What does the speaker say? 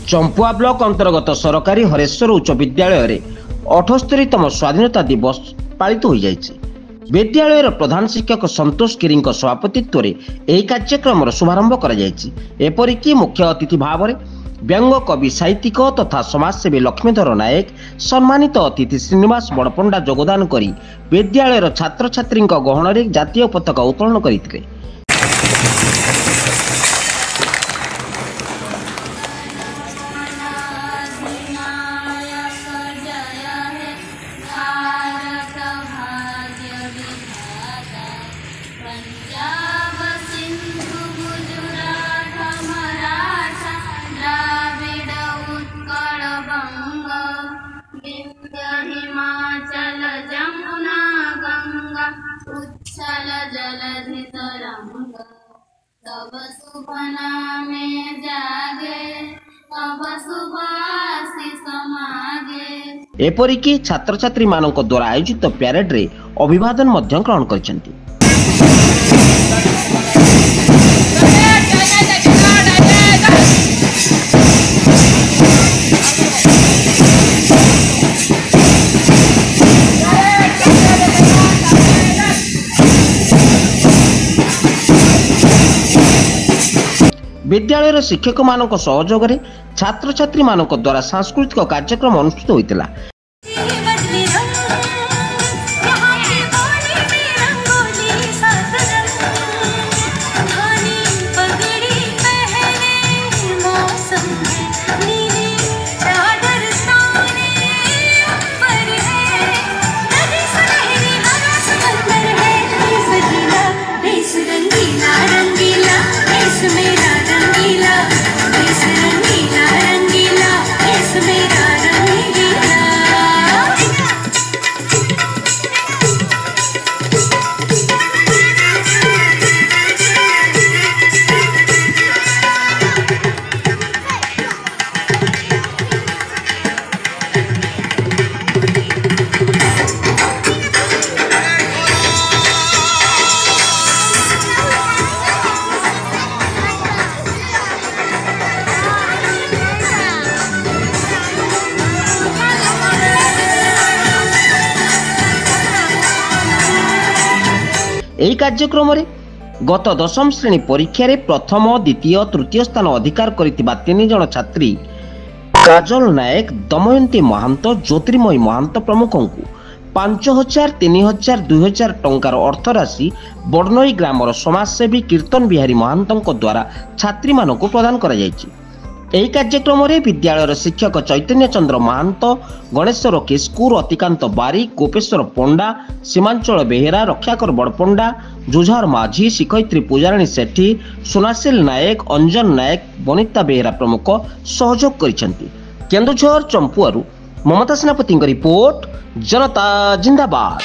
Champua block अंतर्गत सरकारी हरेश्वर उच्च विद्यालय 78तम स्वाधीनता दिवस पालित हो जाइए। विद्यालय प्रधान शिक्षक संतोष गिरी सभापतित्व में यह कार्यक्रम शुभारंभ कर मुख्य अतिथि भाव में व्यंग कवि साहित्यिक तथा समाजसेवी लक्ष्मीधर नायक सम्मानित अतिथि श्रीनिवास बड़पंडा योगदान करी विद्यालय छात्र छात्री गहन में जातीय पताका उत्तोलन करते। हिमाचल जमुना गंगा उच्छल जलधि तरंग तब शुभ नामे जागे तब शुभाशीष मागे। एपरिकी छात्र छात्री मानक द्वारा आयोजित प्यारेड रे अभिवादन मध्य ग्रहण करछन्ति। विद्यालय शिक्षक मानक सहयोग में छात्र छात्री मानक द्वारा सांस्कृतिक कार्यक्रम अनुष्ठित होता। यही कार्यक्रम में गत दशम श्रेणी परीक्षा रे प्रथम द्वितीय तृतीय स्थान अधिकार करथिबा 3 जन छात्री काजल नायक दमयंती महांत ज्योतिर्मयी महांत प्रमुख को 5000 3000 2000 टंकार अर्थराशि बड़नई ग्रामर समाजसेवी कीर्तन बिहारी महांत द्वारा छात्री मानक प्रदान करा जायछि। यही कार्यक्रम में विद्यालय शिक्षक चैतन्य चंद्र महांत गणेश्वर केस्कुर अतिकांत बारिक गोपेश्वर पंडा सीमांचल बेहेरा रक्षाकर बड़पंडा जुझार माझी शिक्षयित्री पूजाराणी सेठी सुनासिल नायक अंजन नायक बनिता बेहेरा प्रमुख सहयोग करिसेंति। केन्दुझर चंपुआरू ममता सेनापति रिपोर्ट जनता जिंदाबाद।